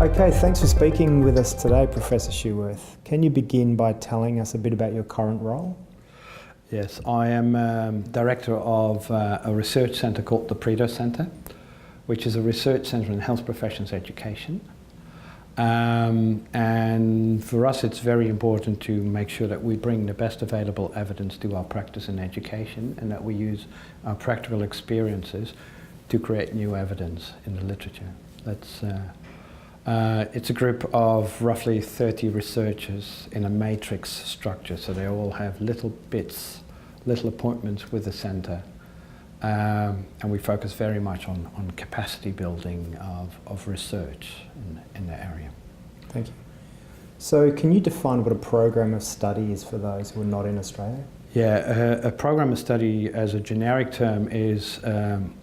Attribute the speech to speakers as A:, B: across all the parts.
A: Okay, thanks for speaking with us today, Professor Schuworth. Can you begin by telling us a bit about your current role?
B: Yes, I am director of a research centre called the Prideaux Centre, which is a research centre in health professions education. And for us it's very important to make sure that we bring the best available evidence to our practice in education, and that we use our practical experiences to create new evidence in the literature. It's a group of roughly 30 researchers in a matrix structure, so they all have little bits, little appointments with the centre, and we focus very much on capacity building of research in the area.
A: Thank you. So can you define what a program of study is for those who are not in Australia?
B: Yeah, a program of study as a generic term is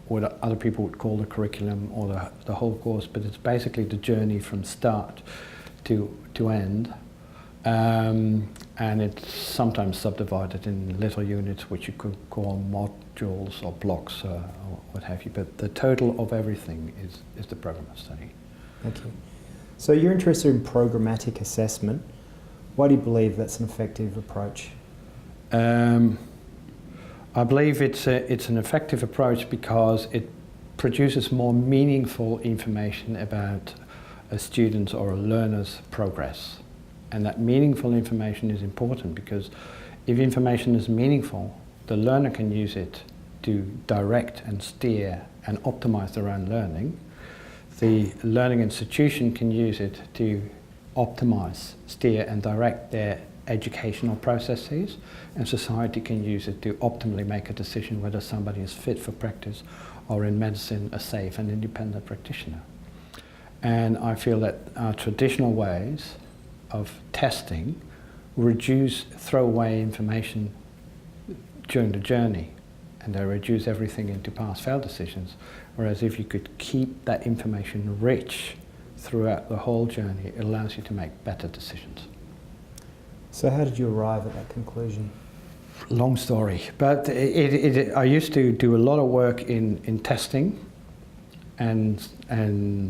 B: what other people would call the curriculum or the whole course, but it's basically the journey from start to end. And it's sometimes subdivided in little units which you could call modules or blocks or what have you, but the total of everything is the program of study.
A: Thank you. So you're interested in programmatic assessment. Why do you believe that's an effective approach?
B: I believe it's an effective approach because it produces more meaningful information about a student's or a learner's progress. And that meaningful information is important because if information is meaningful, the learner can use it to direct and steer and optimize their own learning. The learning institution can use it to optimize, steer and direct their educational processes, and society can use it to optimally make a decision whether somebody is fit for practice or in medicine a safe and independent practitioner. And I feel that our traditional ways of testing reduce throwaway information during the journey, and they reduce everything into pass-fail decisions, whereas if you could keep that information rich throughout the whole journey, it allows you to make better decisions.
A: So how did you arrive at that conclusion?
B: Long story, but I used to do a lot of work in testing and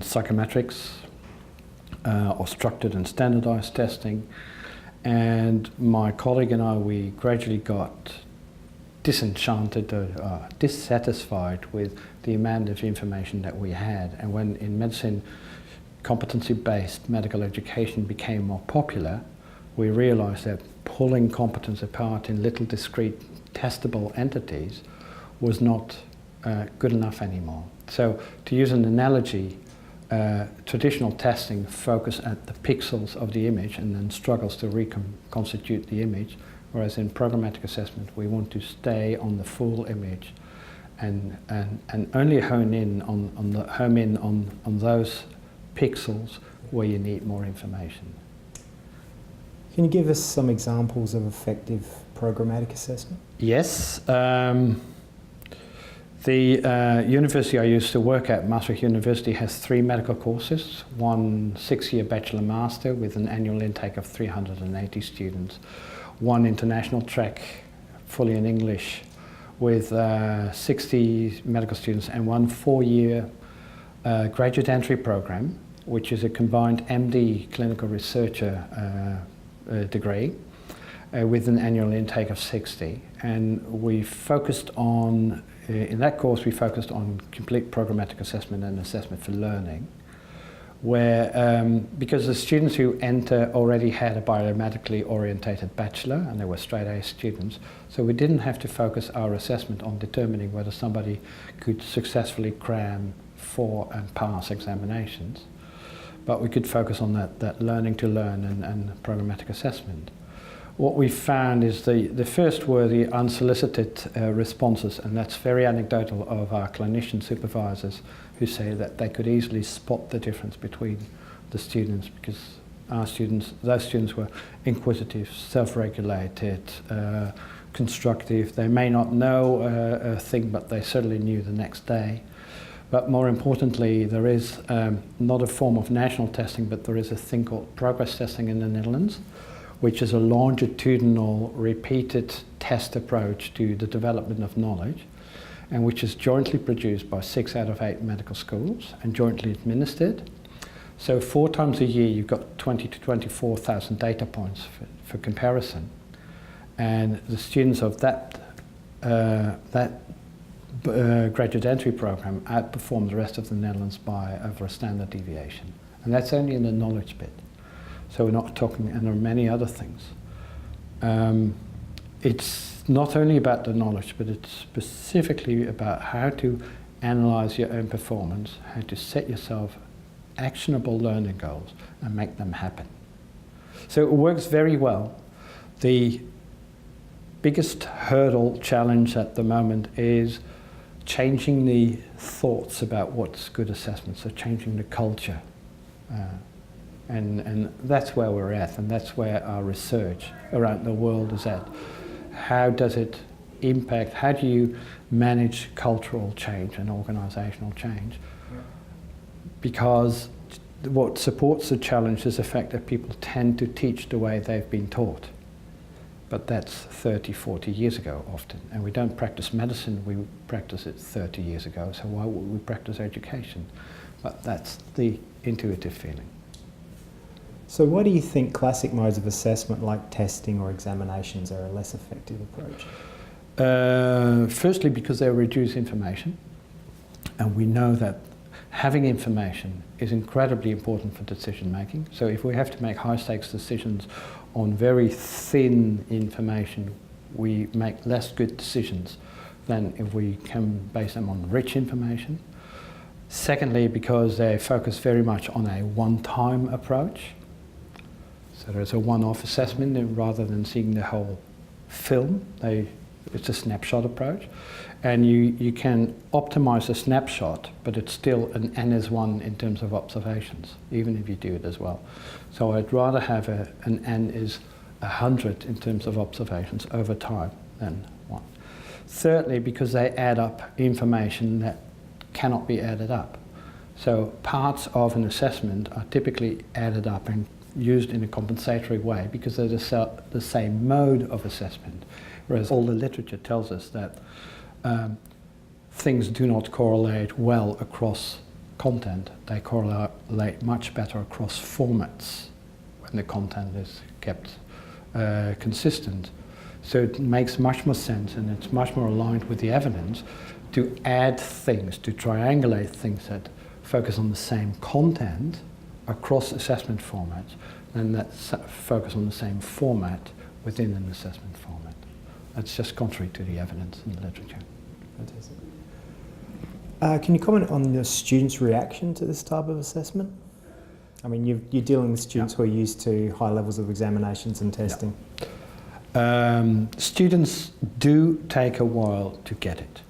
B: psychometrics, or structured and standardized testing, and my colleague and I, we gradually got disenchanted or dissatisfied with the amount of information that we had. And when in medicine competency-based medical education became more popular, we realized that pulling competence apart in little discrete testable entities was not good enough anymore. So to use an analogy, traditional testing focuses at the pixels of the image and then struggles to reconstitute the image, whereas in programmatic assessment we want to stay on the full image and only home in on those pixels where you need more information.
A: Can you give us some examples of effective programmatic assessment?
B: Yes. The university I used to work at, Maastricht University, has 3 medical courses, one 6-year bachelor master with an annual intake of 380 students, one international track fully in English with 60 medical students, and one 4-year graduate entry program, which is a combined MD clinical researcher degree with an annual intake of 60. And we focused on, in that course we focused on complete programmatic assessment and assessment for learning, where because the students who enter already had a biomedically orientated bachelor and they were straight A students, so we didn't have to focus our assessment on determining whether somebody could successfully cram for and pass examinations, but we could focus on that learning to learn and programmatic assessment. What we found is the first were the unsolicited responses, and that's very anecdotal, of our clinician supervisors who say that they could easily spot the difference between the students, because those students were inquisitive, self-regulated, constructive. They may not know a thing, but they certainly knew the next day. But more importantly, there is not a form of national testing, but there is a thing called progress testing in the Netherlands, which is a longitudinal, repeated test approach to the development of knowledge, and which is jointly produced by 6 out of 8 medical schools and jointly administered. So 4 times a year you've got 20 to 24,000 data points for comparison. And the students of that graduate entry program outperform the rest of the Netherlands by over a standard deviation. And that's only in the knowledge bit. So we're not talking, and there are many other things. It's not only about the knowledge, but it's specifically about how to analyze your own performance, how to set yourself actionable learning goals and make them happen. So it works very well. The biggest hurdle challenge at the moment is changing the thoughts about what's good assessment, so changing the culture. And that's where we're at, and that's where our research around the world is at. How does it impact, how do you manage cultural change and organisational change? Because what supports the challenge is the fact that people tend to teach the way they've been taught. But that's 30, 40 years ago often. And we don't practice medicine, we practice it 30 years ago, so why would we practice education? But that's the intuitive feeling.
A: So why do you think classic modes of assessment like testing or examinations are a less effective approach?
B: Firstly, because they reduce information, and we know that having information is incredibly important for decision making. So if we have to make high stakes decisions on very thin information, we make less good decisions than if we can base them on rich information. Secondly, because they focus very much on a one-time approach. So there's a one-off assessment rather than seeing the whole film. It's a snapshot approach. And you can optimize a snapshot, but it's still an N is 1 in terms of observations, even if you do it as well. So I'd rather have an N is 100 in terms of observations over time than 1. Thirdly, because they add up information that cannot be added up. So parts of an assessment are typically added up and used in a compensatory way because they're the same mode of assessment. Whereas all the literature tells us that things do not correlate well across content. They correlate much better across formats when the content is kept consistent. So it makes much more sense, and it's much more aligned with the evidence to add things, to triangulate things that focus on the same content across assessment formats than that focus on the same format within an assessment format. That's just contrary to the evidence in the literature.
A: Fantastic. Can you comment on the students' reaction to this type of assessment? I mean, you're dealing with students who are used to high levels of examinations and testing.
B: Students do take a while to get it,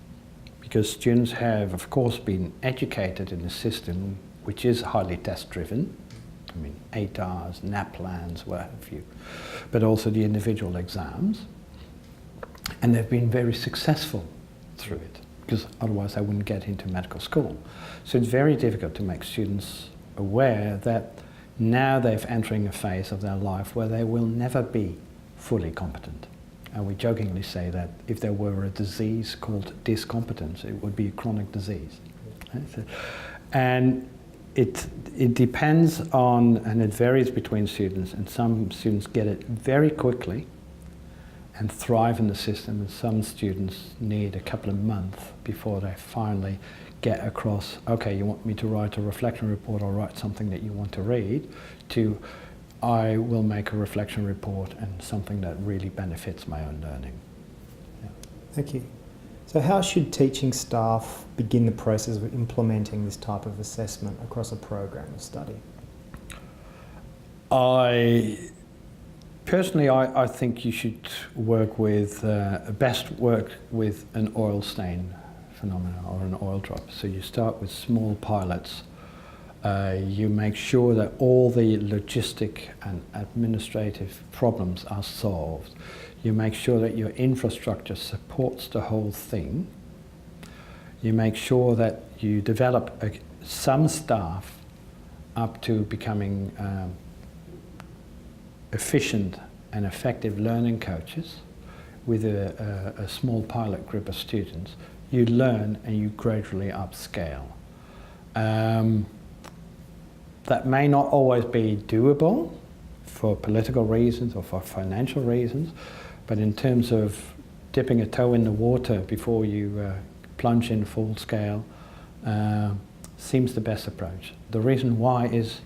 B: because students have, of course, been educated in a system which is highly test-driven. I mean, ATARs, NAPLANs, what have you, but also the individual exams. And they've been very successful through it, because otherwise they wouldn't get into medical school. So it's very difficult to make students aware that now they're entering a phase of their life where they will never be fully competent. And we jokingly say that if there were a disease called discompetence, it would be a chronic disease. Right? So, and it depends on, and it varies between students, and some students get it very quickly and thrive in the system, and some students need a couple of months before they finally get across, okay, you want me to write a reflection report or write something that you want to read, to I will make a reflection report and something that really benefits my own learning. Yeah.
A: Thank you. So how should teaching staff begin the process of implementing this type of assessment across a program of study?
B: Personally, I think you should work with, best work with an oil stain phenomena or an oil drop. So you start with small pilots. You make sure that all the logistic and administrative problems are solved. You make sure that your infrastructure supports the whole thing. You make sure that you develop some staff up to becoming efficient and effective learning coaches with a small pilot group of students. You learn and you gradually upscale. That may not always be doable for political reasons or for financial reasons, but in terms of dipping a toe in the water before you plunge in full scale seems the best approach. The reason why is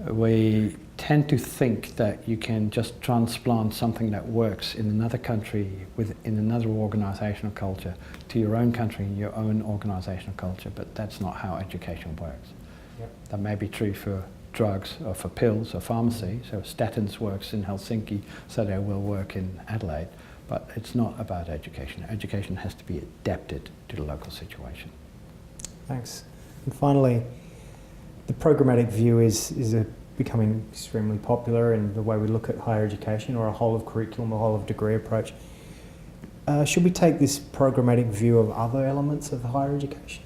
B: we tend to think that you can just transplant something that works in another country in another organisational culture to your own country, your own organisational culture, but that's not how education works.
A: Yep.
B: That may be true for drugs or for pills or pharmacy. So statins works in Helsinki, so they will work in Adelaide. But it's not about education. Education has to be adapted to the local situation.
A: Thanks. And finally, the programmatic view is becoming extremely popular in the way we look at higher education, or a whole of curriculum, a whole of degree approach. Should we take this programmatic view of other elements of higher education?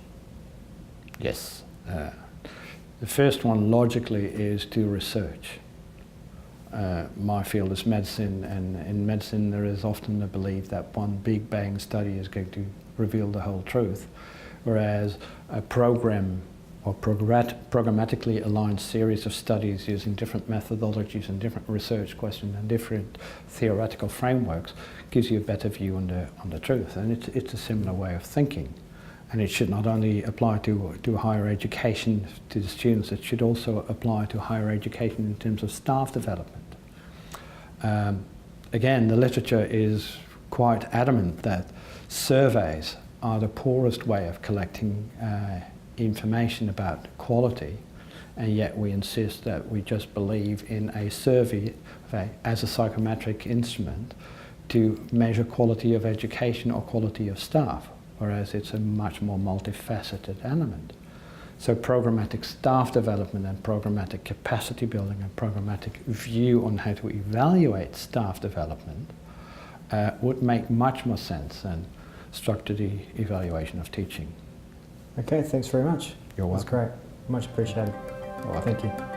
B: Yes. The first one, logically, is to research. My field is medicine, and in medicine there is often the belief that one big bang study is going to reveal the whole truth, whereas a program or programmatically aligned series of studies using different methodologies and different research questions and different theoretical frameworks gives you a better view on the truth. And it's a similar way of thinking. And it should not only apply to higher education, to the students, it should also apply to higher education in terms of staff development. Again, the literature is quite adamant that surveys are the poorest way of collecting information about quality, and yet we insist that we just believe in a survey as a psychometric instrument to measure quality of education or quality of staff, whereas it's a much more multifaceted element. So programmatic staff development and programmatic capacity building and programmatic view on how to evaluate staff development would make much more sense than structured evaluation of teaching.
A: Okay, thanks very much.
B: You're welcome.
A: That's great. Much appreciated.
B: You're welcome.
A: Thank you.